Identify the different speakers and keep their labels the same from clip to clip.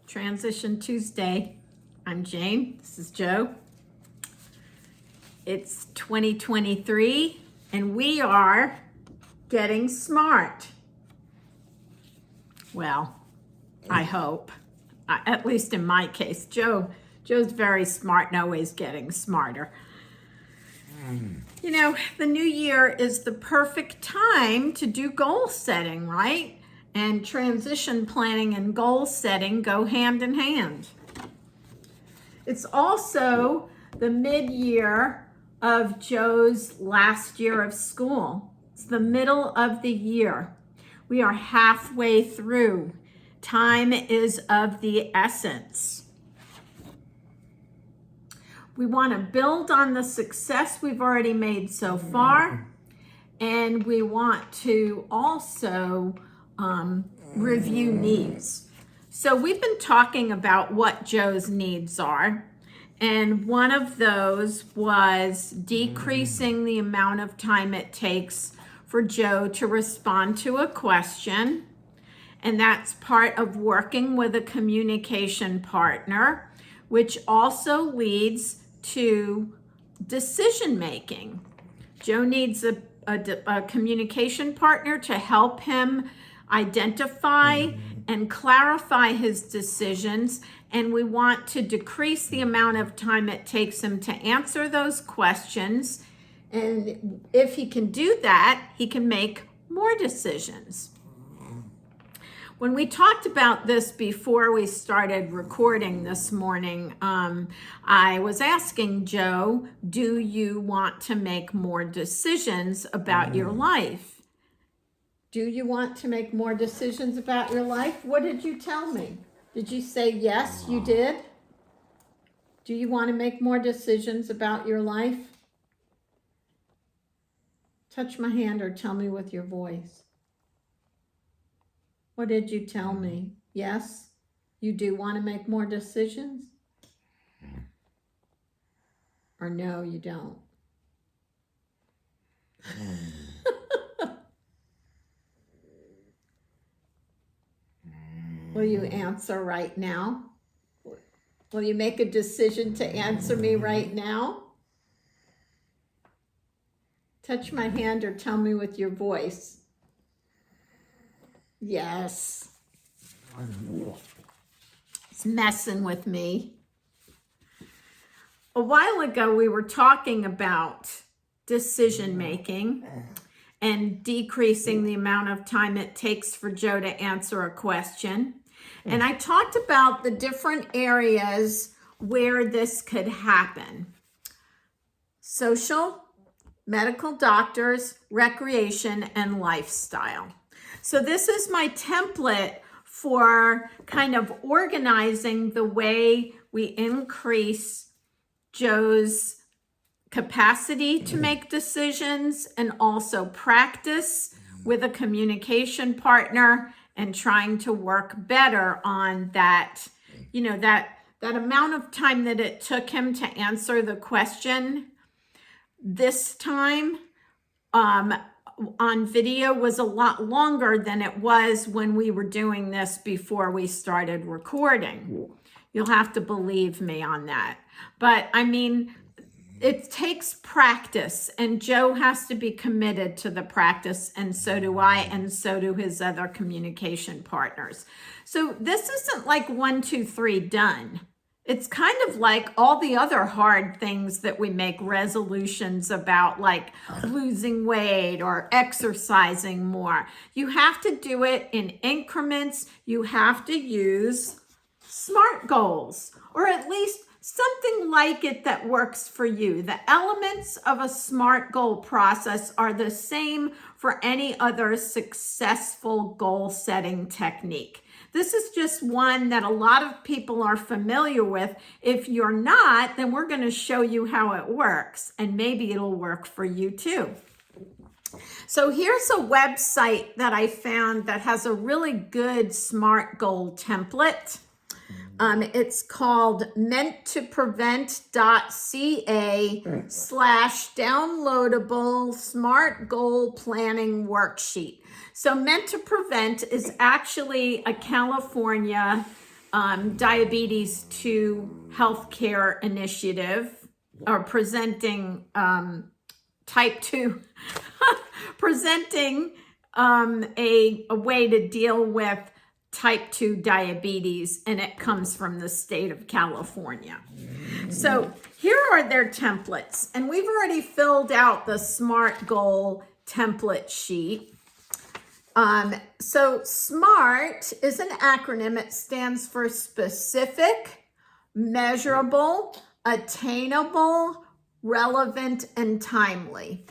Speaker 1: Transition Tuesday. I'm Jane. This is Joe. It's 2023 and we are getting smart. Well, I hope. At least in my case. Joe's very smart and always getting smarter. You know, the new year is the perfect time to do goal setting, right? And transition planning and goal setting go hand in hand. It's also the mid-year of Joe's last year of school. It's the middle of the year. We are halfway through. Time is of the essence. We want to build on the success we've already made so far, and we want to also review needs. So we've been talking about what Joe's needs are, and one of those was decreasing the amount of time it takes for Joe to respond to a question, and that's part of working with a communication partner, which also leads to decision making. Joe needs a communication partner to help him identify and clarify his decisions, and we want to decrease the amount of time it takes him to answer those questions. And if he can do that, he can make more decisions. When we talked about this before we started recording this morning, I was asking Joe, do you want to make more decisions about your life? Do you want to make more decisions about your life? What did you tell me? Did you say yes, you did? Do you want to make more decisions about your life? Touch my hand or tell me with your voice. What did you tell me? Yes, you do want to make more decisions? Or no, you don't? Will you answer right now? Will you make a decision to answer me right now? Touch my hand or tell me with your voice. Yes. It's messing with me. A while ago, we were talking about decision making and decreasing the amount of time it takes for Joe to answer a question. And I talked about the different areas where this could happen. Social, medical doctors, recreation, and lifestyle. So this is my template for kind of organizing the way we increase Joe's capacity to make decisions and also practice with a communication partner and trying to work better on that, you know, that amount of time that it took him to answer the question this time on video was a lot longer than it was when we were doing this before we started recording. You'll have to believe me on that. But I mean, it takes practice, and Joe has to be committed to the practice, and so do I, and so do his other communication partners. So this isn't like 1, 2, 3 done. It's kind of like all the other hard things that we make resolutions about, like losing weight or exercising more. You have to do it in increments. You have to use SMART goals, or at least something like it that works for you. The elements of a SMART goal process are the same for any other successful goal setting technique. This is just one that a lot of people are familiar with. If you're not, then we're going to show you how it works, and maybe it'll work for you too. So here's a website that I found that has a really good SMART goal template. It's called mentoprevent.ca/downloadable SMART goal planning worksheet. So Meant to Prevent is actually a California Diabetes to Healthcare Initiative, or presenting type 2, presenting a way to deal with type 2 diabetes, and it comes from the state of California. So here are their templates, and we've already filled out the SMART goal template sheet. So SMART is an acronym. It stands for specific, measurable, attainable, relevant, and timely.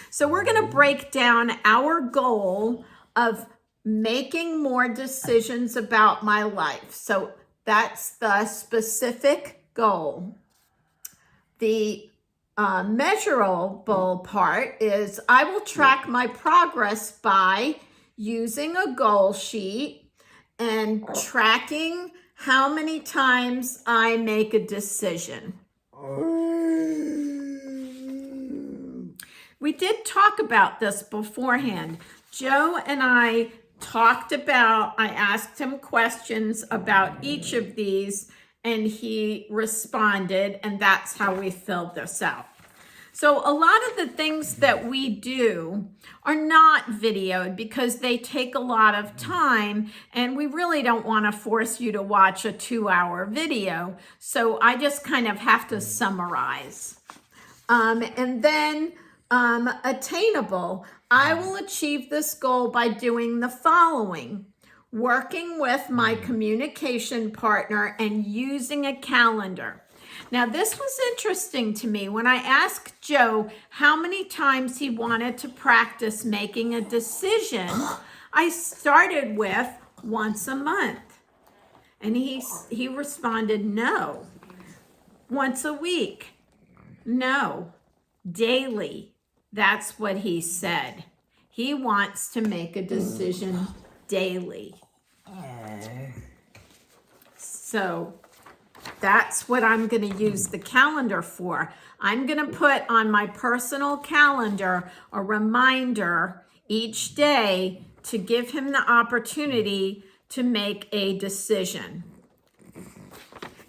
Speaker 1: So we're going to break down our goal of making more decisions about my life. So that's the specific goal. The measurable part is I will track my progress by using a goal sheet and tracking how many times I make a decision. We did talk about this beforehand. Joe and I talked about, I asked him questions about each of these, and he responded, and that's how we filled this out. So a lot of the things that we do are not videoed because they take a lot of time, and we really don't want to force you to watch a 2-hour video. So I just kind of have to summarize. And then attainable. I will achieve this goal by doing the following: working with my communication partner and using a calendar. Now, this was interesting to me. When I asked Joe how many times he wanted to practice making a decision, I started with once a month. And he responded, no. Once a week? No. Daily. That's what he said. He wants to make a decision daily. So that's what I'm going to use the calendar for. I'm going to put on my personal calendar a reminder each day to give him the opportunity to make a decision.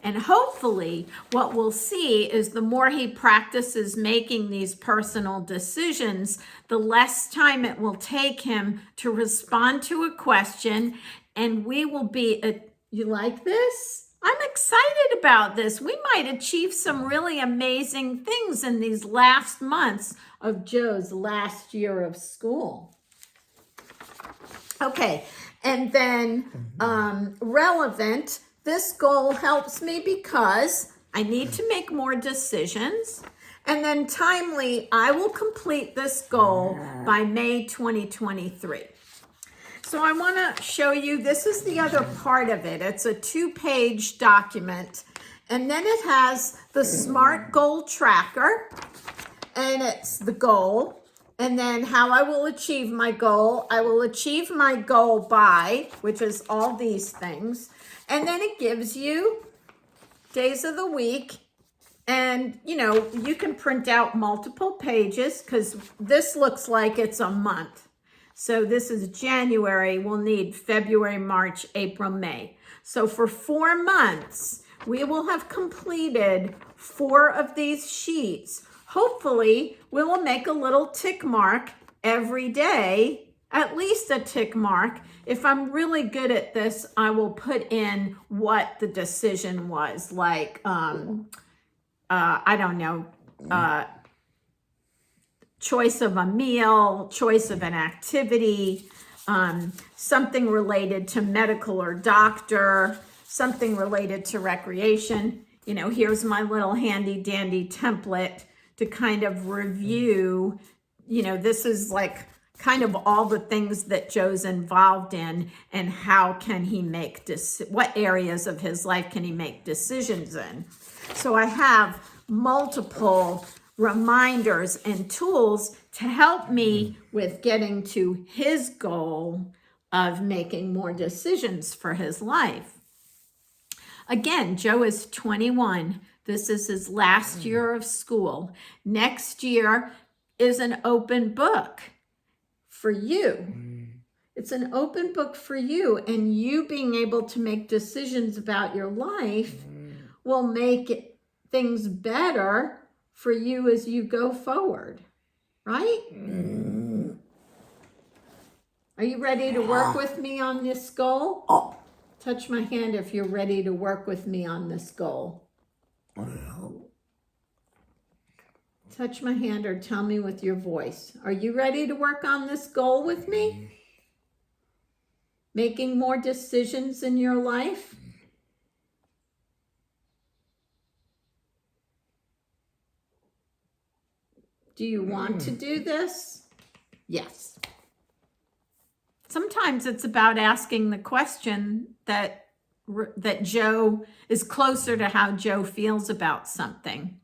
Speaker 1: And hopefully what we'll see is the more he practices making these personal decisions, the less time it will take him to respond to a question, and we will be, you like this? I'm excited about this. We might achieve some really amazing things in these last months of Joe's last year of school. Okay, and then relevant. This goal helps me because I need to make more decisions. And then timely, I will complete this goal by May 2023. So I want to show you, this is the other part of it. It's a 2-page document. And then it has the SMART goal tracker. And it's the goal. And then how I will achieve my goal. I will achieve my goal by, which is all these things. And then it gives you days of the week. And, you know, you can print out multiple pages because this looks like it's a month. So this is January. We'll need February, March, April, May. So for 4 months, we will have completed 4 of these sheets. Hopefully, we will make a little tick mark every day, at least a tick mark. If I'm really good at this, I will put in what the decision was, like, I don't know, choice of a meal, choice of an activity, something related to medical or doctor, something related to recreation. You know, here's my little handy dandy template to kind of review. You know, this is like kind of all the things that Joe's involved in and how can he make, what areas of his life can he make decisions in. So I have multiple reminders and tools to help me with getting to his goal of making more decisions for his life. Again, Joe is 21. This is his last year of school. Next year is an open book for you. It's an open book for you, and you being able to make decisions about your life will make things better for you as you go forward, right? Are you ready to work with me on this goal? Touch my hand if you're ready to work with me on this goal. Touch my hand or tell me with your voice. Are you ready to work on this goal with me? Making more decisions in your life? Do you want to do this? Yes. Sometimes it's about asking the question that Joe is closer to how Joe feels about something.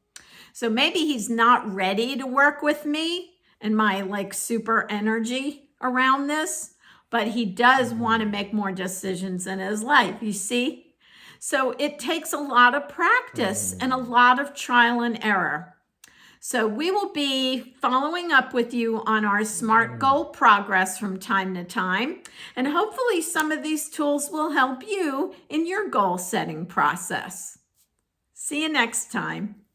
Speaker 1: So maybe he's not ready to work with me and my like super energy around this, but he does want to make more decisions in his life, you see? So it takes a lot of practice and a lot of trial and error. So we will be following up with you on our SMART goal progress from time to time. And hopefully some of these tools will help you in your goal setting process. See you next time.